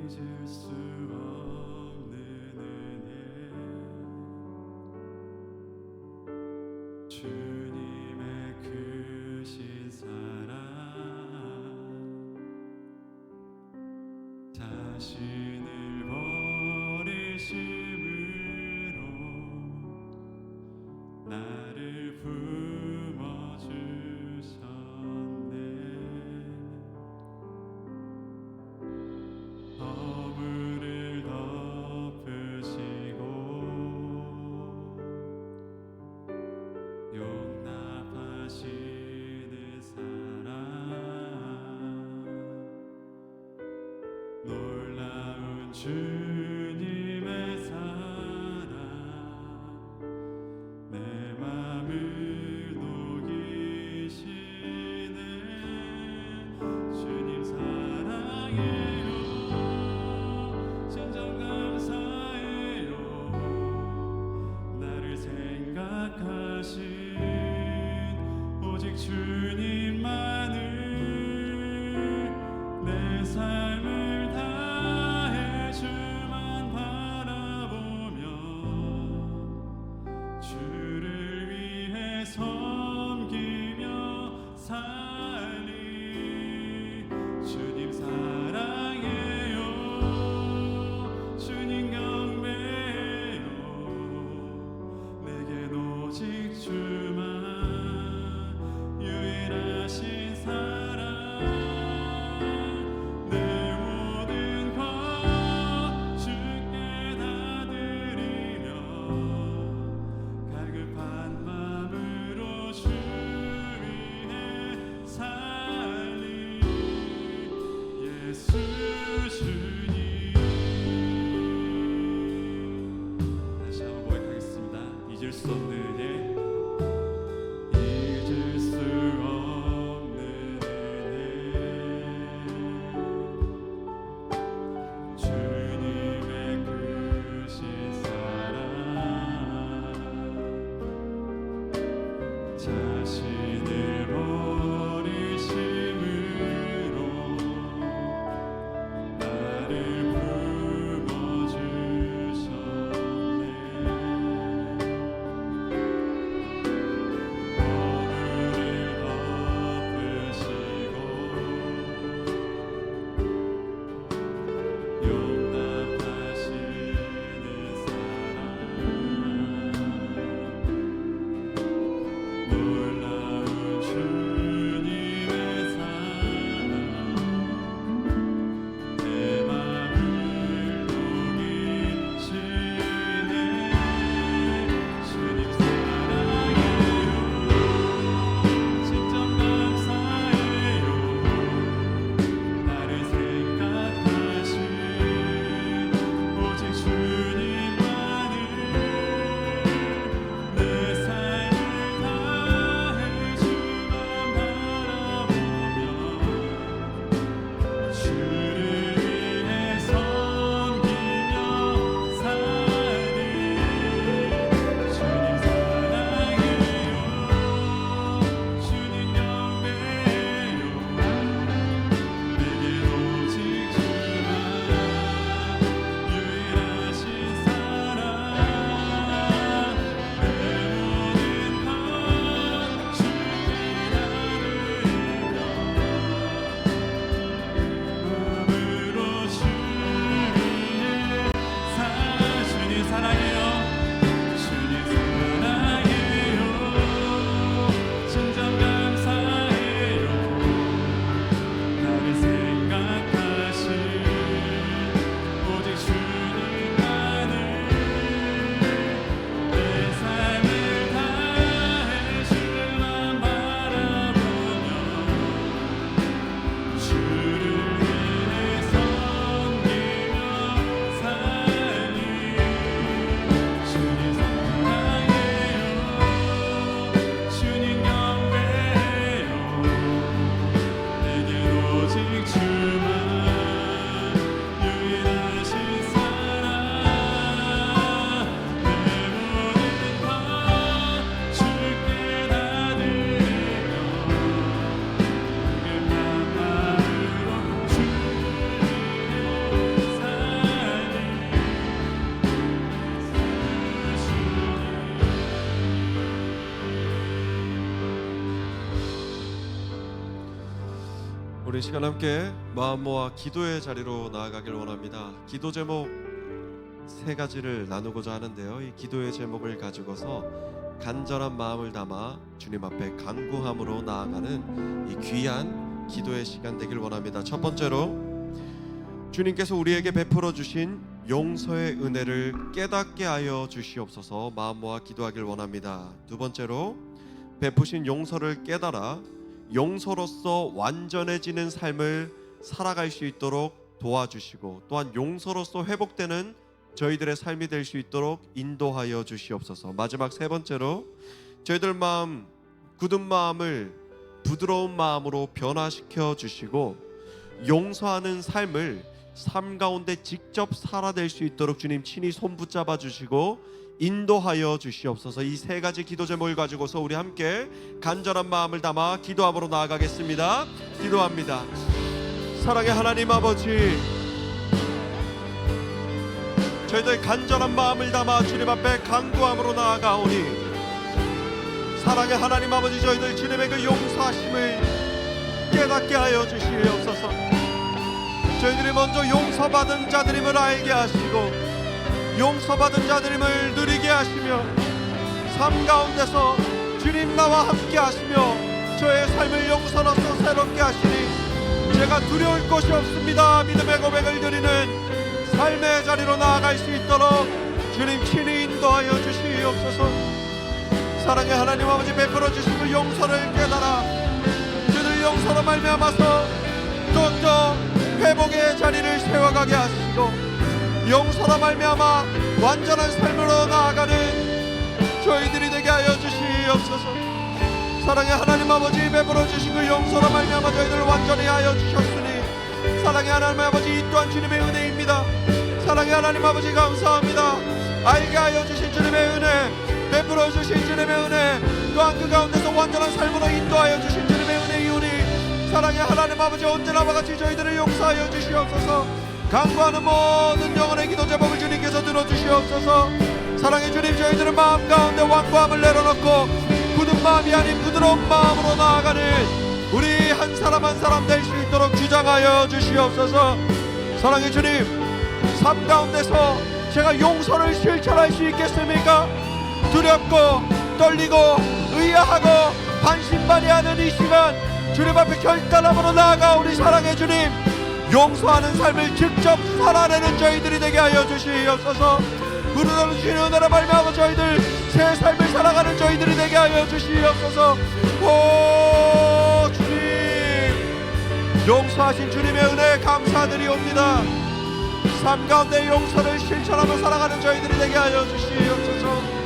잊을 수 없는 은혜 주님의 크신 사랑 자신을 버리심으로 나를 품어주셨네. 허물을 덮으시고 용납하시는 사랑 놀라운 주님의 사랑 내 맘을 녹이시네. 주님 사랑해요. 진정 감사해요. 나를 생각하신 오직 주님만을 내 삶을 다해 주만 바라보며 주를 위해 섬기며 살리. 주님 사랑해요. 주님 경배해요. 내겐 오직 주만 유일하신 사랑 내 모든 것 주께 다 드리며 갈급한 마음으로 주 위해 살리. 예수 주님. 다시 한번 고백하겠습니다. 잊을 수 없는 은혜, 잊을 수 없는 은혜 주님의 크신 사랑 자신을 버리심으로 나를 품어주셨네. 우리 시간 함께 마음 모아 기도의 자리로 나아가길 원합니다. 기도 제목 세 가지를 나누고자 하는데요. 이 기도의 제목을 가지고서 간절한 마음을 담아 주님 앞에 간구함으로 나아가는 이 귀한 기도의 시간 되길 원합니다. 첫 번째로 주님께서 우리에게 베풀어 주신 용서의 은혜를 깨닫게 하여 주시옵소서 마음 모아 기도하길 원합니다. 두 번째로 베푸신 용서를 깨달아 용서로서 완전해지는 삶을 살아갈 수 있도록 도와주시고 또한 용서로서 회복되는 저희들의 삶이 될 수 있도록 인도하여 주시옵소서. 마지막 세 번째로 저희들 마음 굳은 마음을 부드러운 마음으로 변화시켜 주시고 용서하는 삶을 삶 가운데 직접 살아낼 수 있도록 주님 친히 손 붙잡아 주시고 인도하여 주시옵소서. 이 세 가지 기도 제목을 가지고서 우리 함께 간절한 마음을 담아 기도함으로 나아가겠습니다. 기도합니다. 사랑의 하나님 아버지, 저희들 간절한 마음을 담아 주님 앞에 간구함으로 나아가오니 사랑의 하나님 아버지, 저희들 주님의 그 용서하심을 깨닫게 하여 주시옵소서. 저희들이 먼저 용서받은 자들임을 알게 하시고 용서받은 자들임을 누리게 하시며 삶 가운데서 주님 나와 함께 하시며 저의 삶을 용서로서 새롭게 하시니 제가 두려울 것이 없습니다. 믿음의 고백을 드리는 삶의 자리로 나아갈 수 있도록 주님 친히 인도하여 주시옵소서. 사랑의 하나님 아버지, 베풀어 주신 그 용서를 깨달아 저들 용서로 말미암아서 더욱더 회복의 자리를 세워가게 하시고 용서로 말미암아 완전한 삶으로 나아가는 저희들이 되게 하여 주시옵소서. 사랑의 하나님 아버지, 베풀어 주신 그 용서로 말미암아 저희들을 완전히 하여 주셨으니 사랑의 하나님 아버지, 이 또한 주님의 은혜입니다. 사랑의 하나님 아버지, 감사합니다. 알게 하여 주신 주님의 은혜, 베풀어 주신 주님의 은혜, 또한 그 가운데서 완전한 삶으로 인도하여 주신 주님의 은혜이오니 사랑의 하나님 아버지, 언제나와 같이 저희들을 용서하여 주시옵소서. 간구하는 모든 영혼의 기도 제목을 주님께서 들어주시옵소서. 사랑의 주님, 저희들은 마음 가운데 완고함을 내려놓고 굳은 마음이 아닌 부드러운 마음으로 나아가는 우리 한 사람 한 사람 될 수 있도록 주장하여 주시옵소서. 사랑의 주님, 삶 가운데서 제가 용서를 실천할 수 있겠습니까? 두렵고 떨리고 의아하고 반신반의하는 이 시간 주님 앞에 결단함으로 나아가 우리 사랑의 주님, 용서하는 삶을 직접 살아내는 저희들이 되게 하여 주시옵소서. 부르는 주님의 은혜로 말미암아 저희들 새 삶을 살아가는 저희들이 되게 하여 주시옵소서. 오 주님, 용서하신 주님의 은혜 감사드리옵니다. 삶 가운데 용서를 실천하며 살아가는 저희들이 되게 하여 주시옵소서.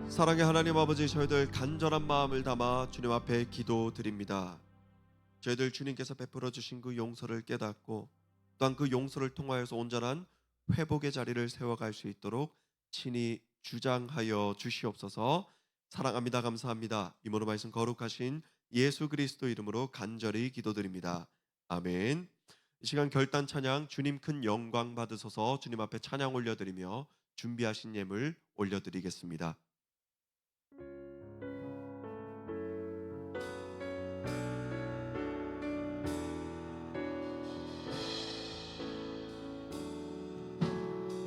사랑의 하나님 아버지, 저희들 간절한 마음을 담아 주님 앞에 기도드립니다. 저희들 주님께서 베풀어 주신 그 용서를 깨닫고 또한 그 용서를 통하여서 온전한 회복의 자리를 세워갈 수 있도록 친히 주장하여 주시옵소서. 사랑합니다. 감사합니다. 이모로 말씀 거룩하신 예수 그리스도 이름으로 간절히 기도드립니다. 아멘. 이 시간 결단 찬양 주님 큰 영광 받으소서 주님 앞에 찬양 올려드리며 준비하신 예물 올려드리겠습니다.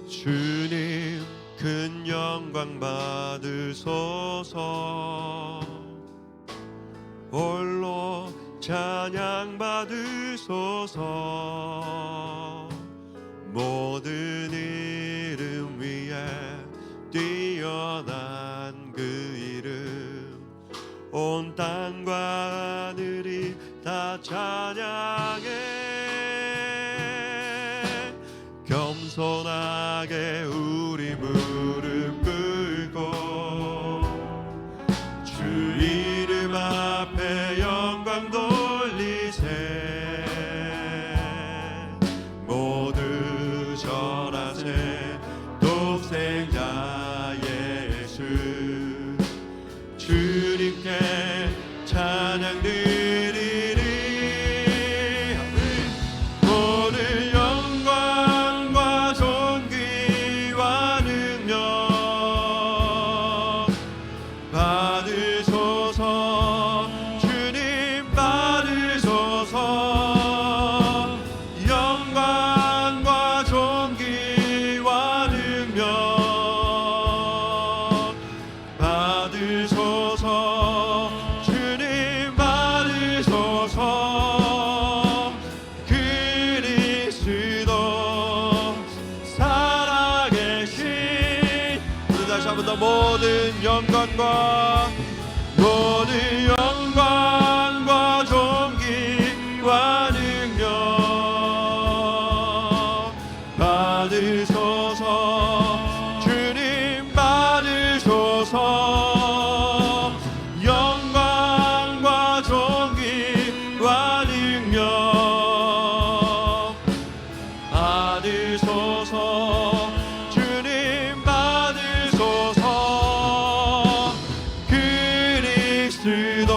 주님 큰 영광 받으소서 홀로 찬양 받으소서 모든 이름 위에 뛰어난 그 이름 온 땅과 하늘이 다 찬양해 겸손하게 우리 무릎 꿇고 주 이름 앞에 영광 돌리세 모두 절하세 독생자 예수 주님께 찬양 드리리 모든 영광과 존귀와 능력 하나님보다 모든 영광과 존귀와 능력 받으소서. 주님 받으소서. 영광과 존귀와 능력 받으소서. 주님 받으소서. 그리스도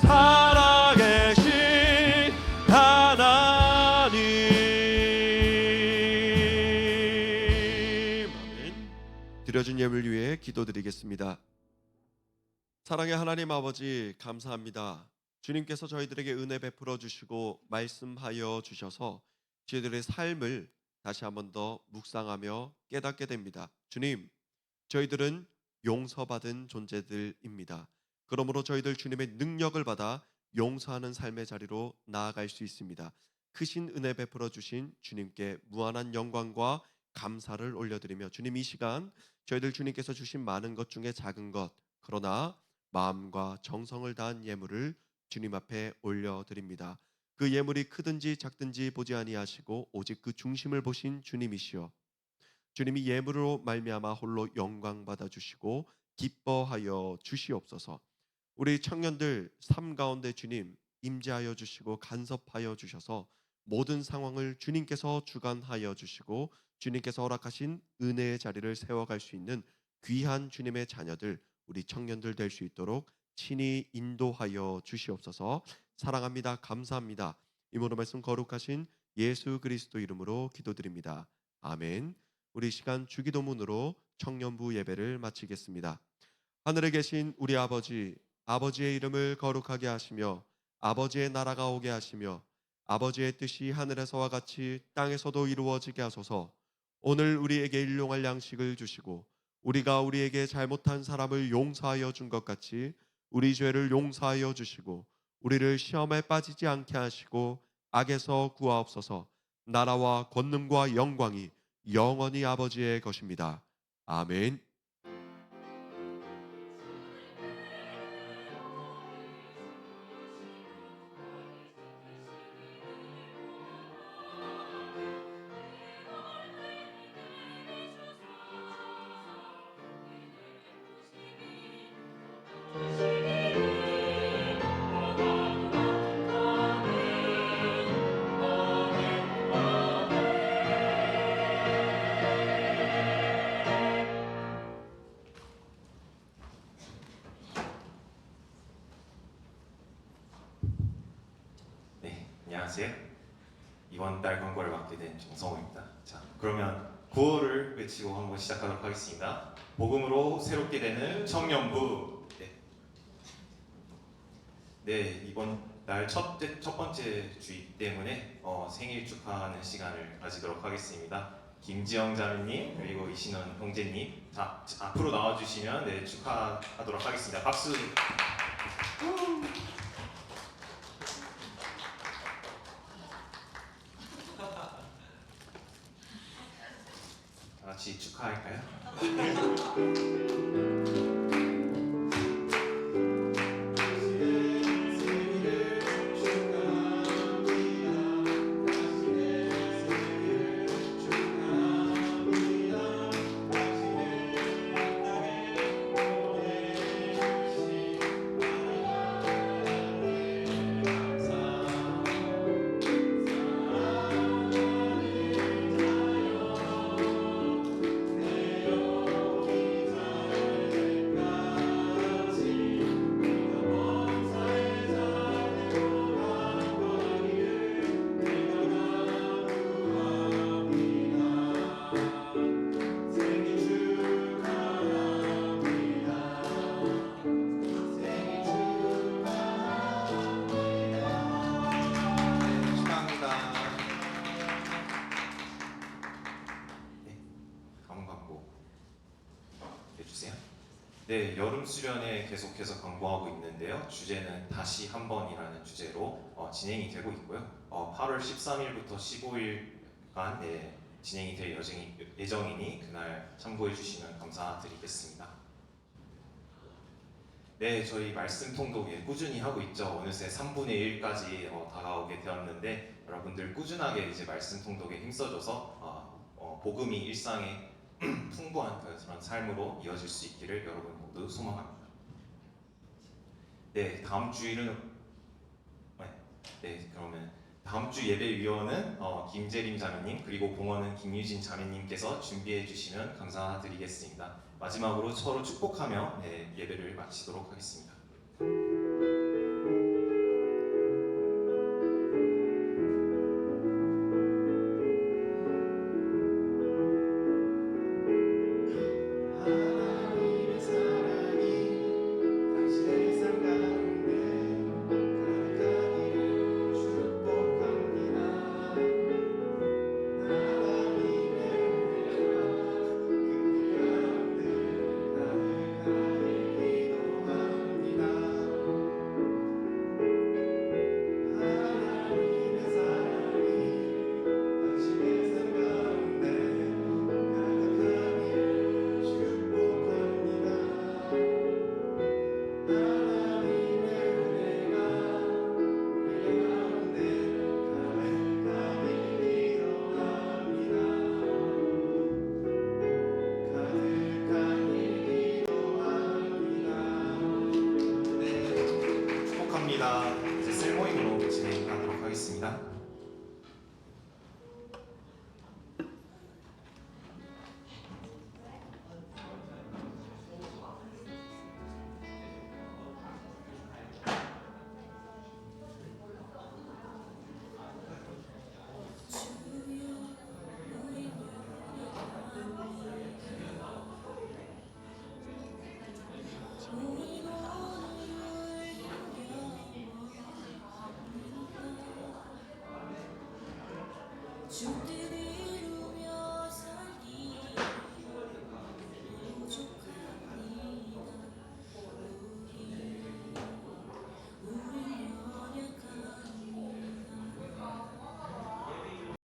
살아계신 하나님. 아멘. 드려진 예물 위해 기도드리겠습니다. 사랑의 하나님 아버지, 감사합니다. 주님께서 저희들에게 은혜 베풀어 주시고 말씀하여 주셔서 저희들의 삶을 다시 한 번 더 묵상하며 깨닫게 됩니다. 주님, 저희들은 용서받은 존재들입니다. 그러므로 저희들 주님의 능력을 받아 용서하는 삶의 자리로 나아갈 수 있습니다. 크신 은혜 베풀어 주신 주님께 무한한 영광과 감사를 올려드리며, 주님, 이 시간 저희들 주님께서 주신 많은 것 중에 작은 것, 그러나 마음과 정성을 다한 예물을 주님 앞에 올려드립니다. 그 예물이 크든지 작든지 보지 아니하시고 오직 그 중심을 보신 주님이시여, 주님이 예물로 말미암아 홀로 영광 받아 주시고 기뻐하여 주시옵소서. 우리 청년들 삶 가운데 주님 임재하여 주시고 간섭하여 주셔서 모든 상황을 주님께서 주관하여 주시고 주님께서 허락하신 은혜의 자리를 세워갈 수 있는 귀한 주님의 자녀들, 우리 청년들 될 수 있도록 친히 인도하여 주시옵소서. 사랑합니다. 감사합니다. 이모로 말씀 거룩하신 예수 그리스도 이름으로 기도드립니다. 아멘. 우리 시간 주기도문으로 청년부 예배를 마치겠습니다. 하늘에 계신 우리 아버지, 아버지의 이름을 거룩하게 하시며 아버지의 나라가 오게 하시며 아버지의 뜻이 하늘에서와 같이 땅에서도 이루어지게 하소서. 오늘 우리에게 일용할 양식을 주시고 우리가 우리에게 잘못한 사람을 용서하여 준 것 같이 우리 죄를 용서하여 주시고 우리를 시험에 빠지지 않게 하시고 악에서 구하옵소서. 나라와 권능과 영광이 영원히 아버지의 것입니다. 아멘. 네, 안녕하세요. 이번 달 광고를 맡게 된 정성호입니다. 자, 그러면 구호를 외치고 한번 시작하도록 하겠습니다. 복음으로 새롭게 되는 청년부. 네, 이번 날 첫 번째 주일 때문에 생일 축하하는 시간을 가지도록 하겠습니다. 김지영 자매님 그리고 이신원 형제님, 자 앞으로 나와주시면 네 축하하도록 하겠습니다. 박수. 다 같이 축하할까요? 네, 여름 수련회 계속해서 광고하고 있는데요. 주제는 다시 한 번이라는 주제로 진행이 되고 있고요. 8월 13일부터 15일간 진행이 될 예정이니 그날 참고해 주시면 감사드리겠습니다. 네, 저희 말씀 통독 꾸준히 하고 있죠. 어느새 3분의 1까지 다가오게 되었는데 여러분들 꾸준하게 이제 말씀 통독에 힘써줘서 복음이 일상에 풍부한 그런 삶으로 이어질 수 있기를 여러분 모두 소망합니다. 네, 다음 주일은 그러면 다음 주 예배 위원은 김재림 자매님 그리고 봉헌은 김유진 자매님께서 준비해 주시면 감사드리겠습니다. 마지막으로 서로 축복하며 예배를 마치도록 하겠습니다.